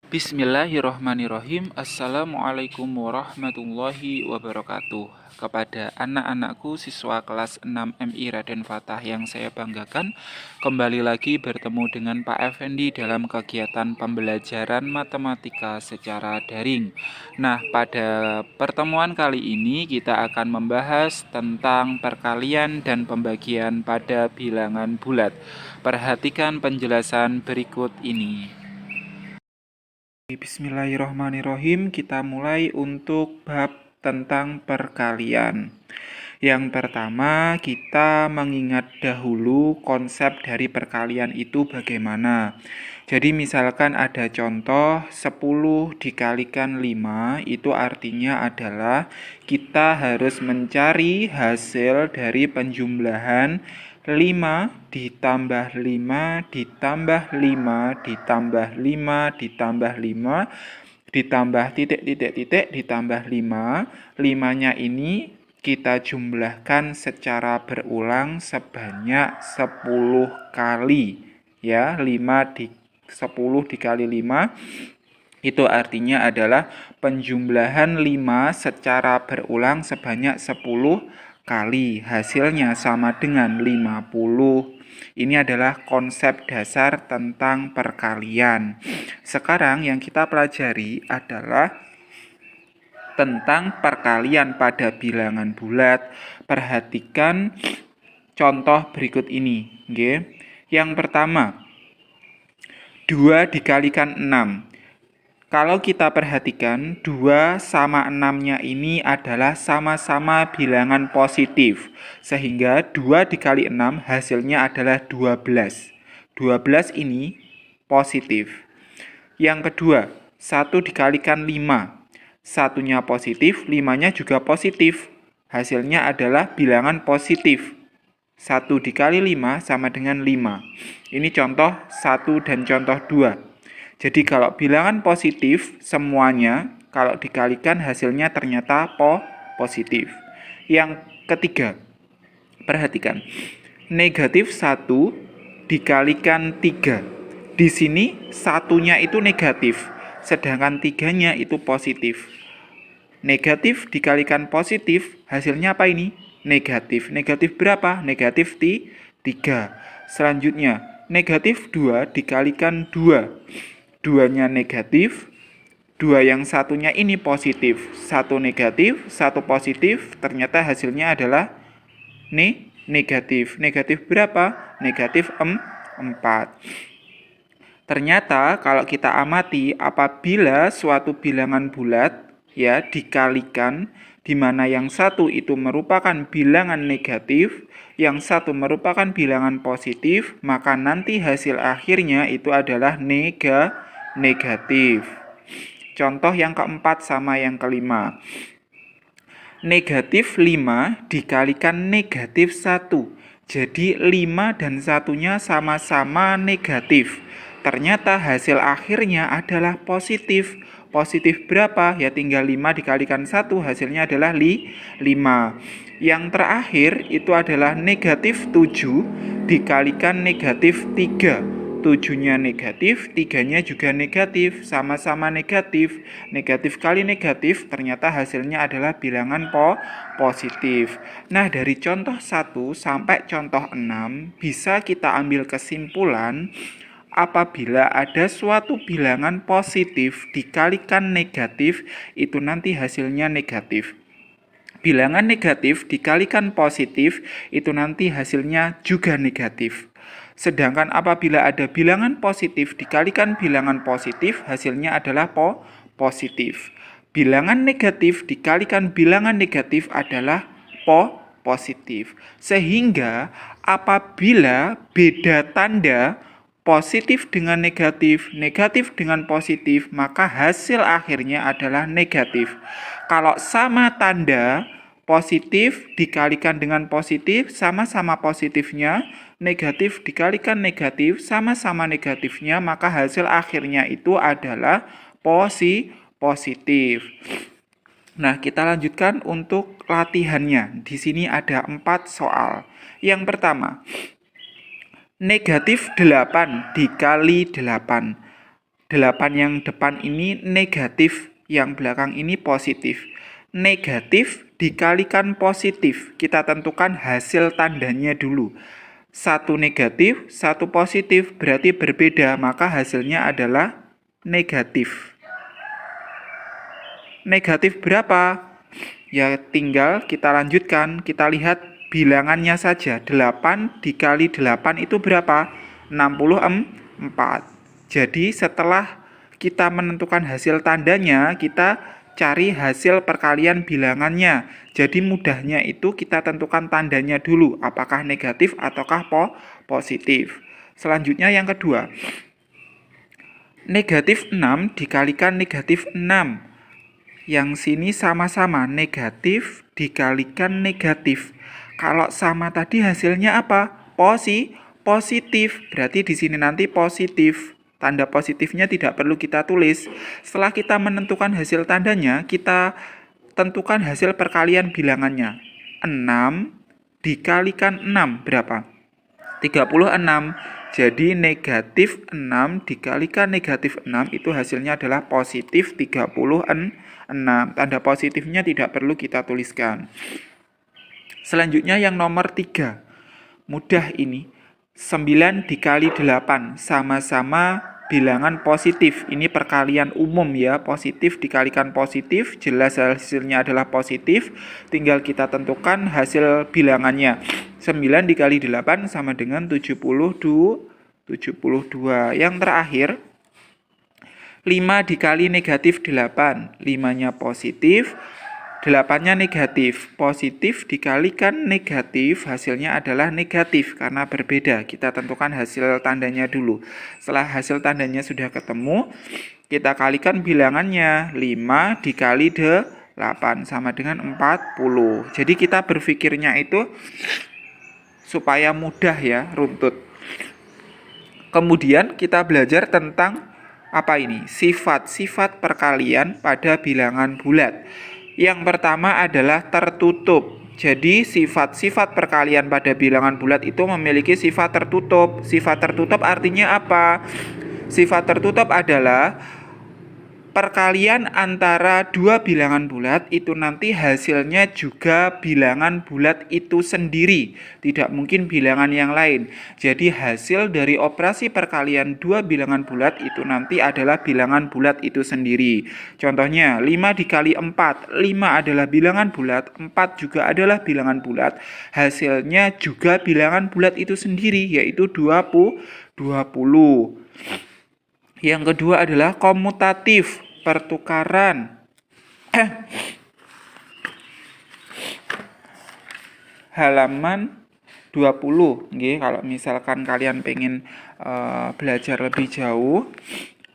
Bismillahirrahmanirrahim. Assalamualaikum warahmatullahi wabarakatuh. Kepada anak-anakku siswa kelas 6 MI Raden Fatah yang saya banggakan, kembali lagi bertemu dengan Pak Effendi dalam kegiatan pembelajaran matematika secara daring. Nah, pada pertemuan kali ini kita akan membahas tentang perkalian dan pembagian pada bilangan bulat. Perhatikan penjelasan berikut ini. Bismillahirrahmanirrahim, kita mulai untuk bab tentang perkalian. Yang pertama, kita mengingat dahulu konsep dari perkalian itu bagaimana. Jadi misalkan ada contoh 10 dikalikan 5, itu artinya adalah kita harus mencari hasil dari penjumlahan 5 ditambah 5 ditambah 5 ditambah 5 ditambah 5 ditambah titik ditambah 5. 5-nya ini kita jumlahkan secara berulang sebanyak 10 kali. Ya, 10 dikali 5 itu artinya adalah penjumlahan 5 secara berulang sebanyak 10 kali. Hasilnya sama dengan 50. Ini adalah konsep dasar tentang perkalian. Sekarang yang kita pelajari adalah tentang perkalian pada bilangan bulat. Perhatikan contoh berikut ini. Yang pertama, 2 dikalikan 6. Kalau kita perhatikan, 2 sama 6-nya ini adalah sama-sama bilangan positif. Sehingga 2 dikali 6 hasilnya adalah 12. 12 ini positif. Yang kedua, 1 dikalikan 5. 1-nya positif, 5-nya juga positif. Hasilnya adalah bilangan positif. 1 dikali 5 sama dengan 5. Ini contoh 1 dan contoh 2. Jadi kalau bilangan positif semuanya kalau dikalikan hasilnya ternyata positif. Yang ketiga, perhatikan. Negatif 1 dikalikan 3. Di sini satunya itu negatif, sedangkan 3-nya itu positif. Negatif dikalikan positif, hasilnya apa ini? Negatif. Negatif berapa? Negatif 3. Selanjutnya, negatif 2 dikalikan 2. 2-nya negatif, 2 yang satunya ini positif. 1 negatif, 1 positif, ternyata hasilnya adalah negatif. Negatif berapa? Negatif 4. Ternyata kalau kita amati apabila suatu bilangan bulat ya dikalikan, di mana yang satu itu merupakan bilangan negatif, yang satu merupakan bilangan positif, maka nanti hasil akhirnya itu adalah negatif. Contoh yang keempat sama yang kelima. Negatif 5 dikalikan negatif 1. Jadi 5 dan 1-nya sama-sama negatif. Ternyata hasil akhirnya adalah positif. Positif berapa? Ya tinggal 5 dikalikan 1, hasilnya adalah 5. Yang terakhir itu adalah negatif 7 dikalikan negatif 3. 7-nya negatif, 3-nya juga negatif, sama-sama negatif. Negatif kali negatif, ternyata hasilnya adalah bilangan positif. Nah, dari contoh 1 sampai contoh 6, bisa kita ambil kesimpulan apabila ada suatu bilangan positif dikalikan negatif, itu nanti hasilnya negatif. Bilangan negatif dikalikan positif, itu nanti hasilnya juga negatif. Sedangkan apabila ada bilangan positif dikalikan bilangan positif, hasilnya adalah positif. Bilangan negatif dikalikan bilangan negatif adalah positif. Sehingga apabila beda tanda positif dengan negatif, negatif dengan positif, maka hasil akhirnya adalah negatif. Kalau sama tanda, positif dikalikan dengan positif, sama-sama positifnya, negatif dikalikan negatif, sama-sama negatifnya, maka hasil akhirnya itu adalah positif. Nah, kita lanjutkan untuk latihannya. Di sini ada 4 soal. Yang pertama, negatif 8 dikali 8. 8 yang depan ini negatif, yang belakang ini positif. Negatif dikalikan positif, kita tentukan hasil tandanya dulu. 1 negatif, 1 positif, berarti berbeda, maka hasilnya adalah negatif. Negatif berapa? Ya tinggal kita lanjutkan, kita lihat bilangannya saja. 8 dikali 8 itu berapa? 64. Jadi setelah kita menentukan hasil tandanya, kita cari hasil perkalian bilangannya. Jadi mudahnya itu kita tentukan tandanya dulu, apakah negatif ataukah positif. Selanjutnya yang kedua, negatif 6 dikalikan negatif 6. Yang sini sama-sama negatif dikalikan negatif. Kalau sama tadi hasilnya apa? Positif. Berarti di sini nanti positif. Tanda positifnya tidak perlu kita tulis. Setelah kita menentukan hasil tandanya, kita tentukan hasil perkalian bilangannya. 6 dikalikan 6 berapa? 36. Jadi negatif 6 dikalikan negatif 6 itu hasilnya adalah positif 36. Tanda positifnya tidak perlu kita tuliskan. Selanjutnya yang nomor 3. Mudah ini. 9 dikali 8 sama-sama bilangan positif. Ini perkalian umum ya, positif dikalikan positif, jelas hasilnya adalah positif. Tinggal kita tentukan hasil bilangannya. 9 dikali 8 sama dengan 72. Yang terakhir, 5 dikali negatif 8. 5-nya positif, 8-nya negatif. Positif dikalikan negatif, hasilnya adalah negatif karena berbeda. Kita tentukan hasil tandanya dulu. Setelah hasil tandanya sudah ketemu, kita kalikan bilangannya. 5 dikali 8 sama dengan 40. Jadi kita berpikirnya itu supaya mudah ya, runtut. Kemudian kita belajar tentang apa ini? Sifat-sifat perkalian pada bilangan bulat. Yang pertama adalah tertutup. Jadi sifat-sifat perkalian pada bilangan bulat itu memiliki sifat tertutup. Sifat tertutup artinya apa? Sifat tertutup adalah perkalian antara dua bilangan bulat itu nanti hasilnya juga bilangan bulat itu sendiri, tidak mungkin bilangan yang lain. Jadi hasil dari operasi perkalian dua bilangan bulat itu nanti adalah bilangan bulat itu sendiri. Contohnya 5 dikali 4, 5 adalah bilangan bulat, 4 juga adalah bilangan bulat. Hasilnya juga bilangan bulat itu sendiri, yaitu 20. Yang kedua adalah komutatif, pertukaran. Halaman 20. Nggih, kalau misalkan kalian pengen belajar lebih jauh,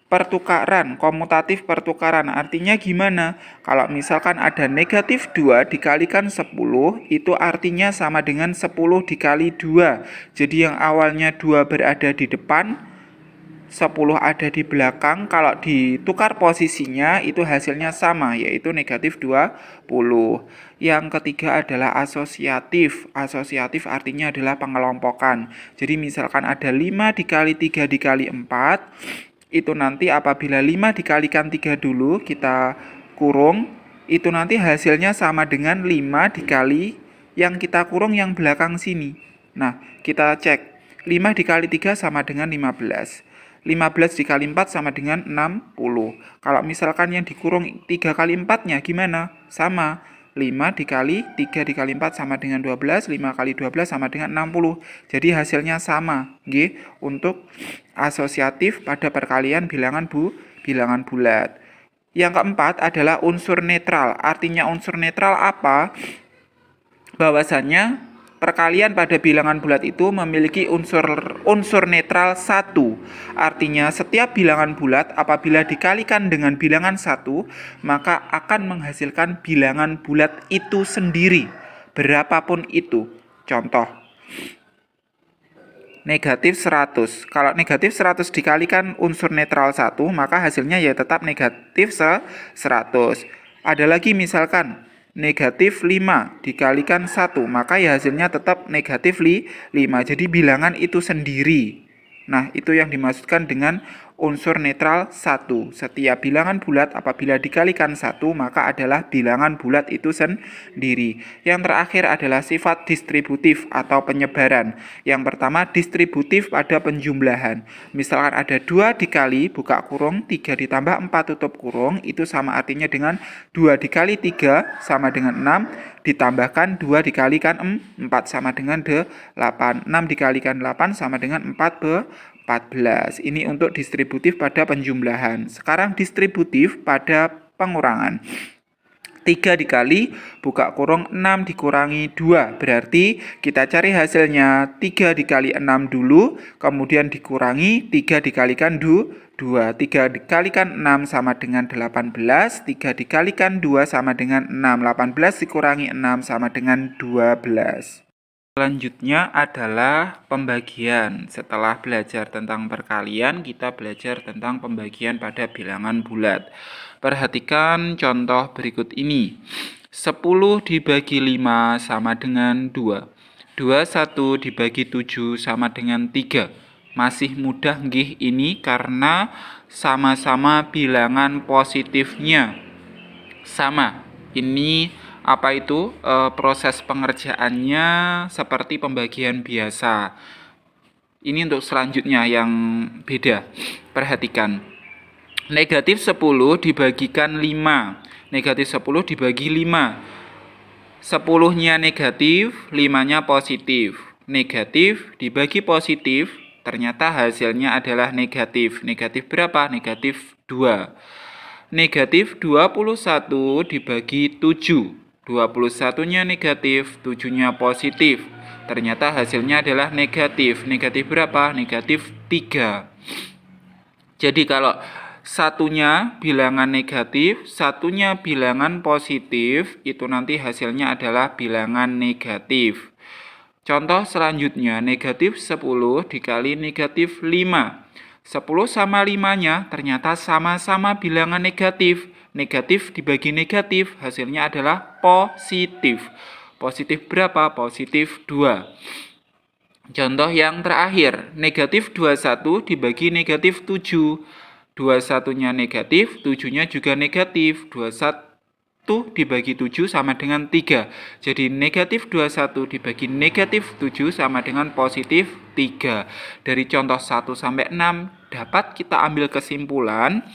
pertukaran, komutatif pertukaran artinya gimana? Kalau misalkan ada negatif 2 dikalikan 10, itu artinya sama dengan 10 dikali 2. Jadi yang awalnya 2 berada di depan, 10 ada di belakang, kalau ditukar posisinya itu hasilnya sama, yaitu negatif 20. Yang ketiga adalah asosiatif. Asosiatif artinya adalah pengelompokan. Jadi misalkan ada 5 dikali 3 dikali 4, itu nanti apabila 5 dikalikan 3 dulu, kita kurung, itu nanti hasilnya sama dengan 5 dikali yang kita kurung yang belakang sini. Nah, kita cek. 5 dikali 3 sama dengan 15. 15 dikali 4 sama dengan 60. Kalau misalkan yang dikurung 3 kali 4-nya gimana? Sama. 5 dikali 3 dikali 4 sama dengan 12. 5 kali 12 sama dengan 60. Jadi hasilnya sama. Nggih, untuk asosiatif pada perkalian bilangan bulat. Yang keempat adalah unsur netral. Artinya unsur netral apa? Bahwasannya perkalian pada bilangan bulat itu memiliki unsur netral 1. Artinya setiap bilangan bulat apabila dikalikan dengan bilangan 1, maka akan menghasilkan bilangan bulat itu sendiri, berapapun itu. Contoh, negatif 100. Kalau negatif 100 dikalikan unsur netral 1, maka hasilnya ya tetap negatif 100. Ada lagi misalkan negatif 5 dikalikan 1, maka ya hasilnya tetap negatif 5. Jadi bilangan itu sendiri. Nah, itu yang dimaksudkan dengan unsur netral 1. Setiap bilangan bulat apabila dikalikan 1 maka adalah bilangan bulat itu sendiri. Yang terakhir adalah sifat distributif atau penyebaran. Yang pertama distributif pada penjumlahan. Misalkan ada 2 dikali buka kurung 3 ditambah 4 tutup kurung, itu sama artinya dengan 2 dikali 3 sama dengan 6 ditambahkan 2 dikalikan 4 sama dengan 8. 6 dikalikan 8 sama dengan 14. Ini untuk distributif pada penjumlahan. Sekarang distributif pada pengurangan. 3 dikali buka kurung 6 dikurangi 2. Berarti kita cari hasilnya 3 dikali 6 dulu, kemudian dikurangi 3 dikalikan 2. 3 dikalikan 6 sama dengan 18. 3 dikalikan 2 sama dengan 6. 18 dikurangi 6 sama dengan 12. Selanjutnya adalah pembagian. Setelah belajar tentang perkalian, kita belajar tentang pembagian pada bilangan bulat. Perhatikan contoh berikut ini. 10 dibagi 5 sama dengan 2. 21 dibagi 7 sama dengan 3. Masih mudah nggih ini karena sama-sama bilangan positifnya sama. Ini apa itu proses pengerjaannya seperti pembagian biasa. Ini untuk selanjutnya yang beda. Perhatikan. Negatif 10 dibagikan 5. Negatif 10 dibagi 5. 10-nya negatif, 5-nya positif. Negatif dibagi positif, ternyata hasilnya adalah negatif. Negatif berapa? Negatif 2. Negatif 21 dibagi 7. 21-nya negatif, 7-nya positif. Ternyata hasilnya adalah negatif. Negatif berapa? Negatif 3. Jadi kalau satunya bilangan negatif, satunya bilangan positif, itu nanti hasilnya adalah bilangan negatif. Contoh selanjutnya, negatif 10 dikali negatif 5. 10 sama 5-nya ternyata sama-sama bilangan negatif. Negatif dibagi negatif, hasilnya adalah positif. Positif berapa? Positif 2. Contoh yang terakhir, negatif 21 dibagi negatif 7. 21-nya negatif, 7-nya juga negatif. 21 dibagi 7 sama dengan 3. Jadi negatif 21 dibagi negatif 7 sama dengan positif 3. Dari contoh 1 sampai 6 dapat kita ambil kesimpulan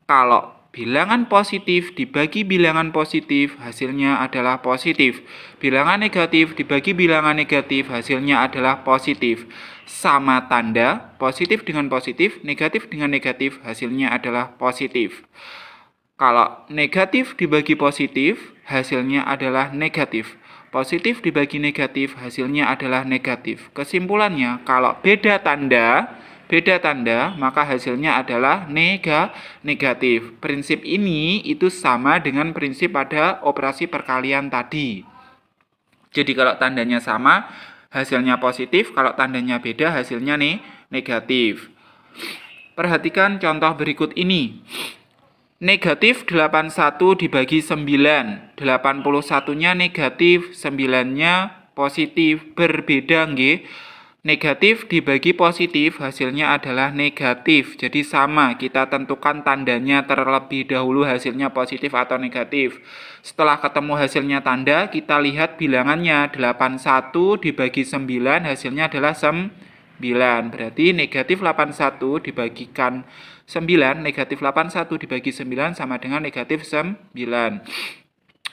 kalau bilangan positif dibagi bilangan positif hasilnya adalah positif. Bilangan negatif dibagi bilangan negatif hasilnya adalah positif. Sama tanda, positif dengan positif, negatif dengan negatif hasilnya adalah positif. Kalau negatif dibagi positif, hasilnya adalah negatif. Positif dibagi negatif, hasilnya adalah negatif. Kesimpulannya, kalau beda tanda, maka hasilnya adalah negatif. Prinsip ini itu sama dengan prinsip pada operasi perkalian tadi. Jadi kalau tandanya sama, hasilnya positif. Kalau tandanya beda, hasilnya negatif. Perhatikan contoh berikut ini. Negatif 81 dibagi 9. 81-nya negatif, 9-nya positif. Berbeda nggih. Negatif dibagi positif, hasilnya adalah negatif. Jadi sama, kita tentukan tandanya terlebih dahulu hasilnya positif atau negatif. Setelah ketemu hasilnya tanda, kita lihat bilangannya. 81 dibagi 9, hasilnya adalah 9. Berarti negatif 81 dibagikan 9, negatif 81 dibagi 9 sama dengan negatif 9.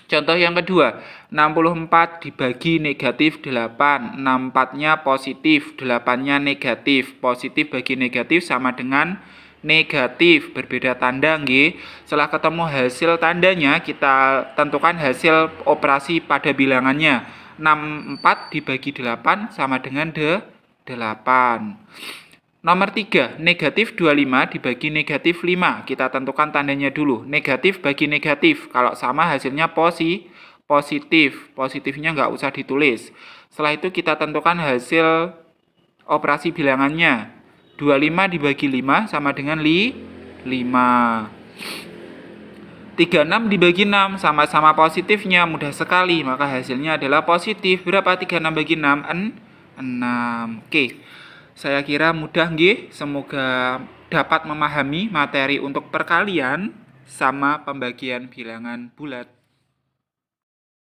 Contoh yang kedua, 64 dibagi negatif 8. 64-nya positif, 8-nya negatif. Positif bagi negatif sama dengan negatif. Berbeda tanda nggih. Setelah ketemu hasil tandanya, kita tentukan hasil operasi pada bilangannya. 64 dibagi 8 sama dengan 8. Nomor 3, negatif 25 dibagi negatif 5. Kita tentukan tandanya dulu. Negatif bagi negatif. Kalau sama hasilnya positif. Positifnya nggak usah ditulis. Setelah itu kita tentukan hasil operasi bilangannya. 25 dibagi 5 sama dengan 5. 36 dibagi 6 sama-sama positifnya. Mudah sekali. Maka hasilnya adalah positif. Berapa 36 bagi 6? 6. Oke. Saya kira mudah nggih. Semoga dapat memahami materi untuk perkalian sama pembagian bilangan bulat.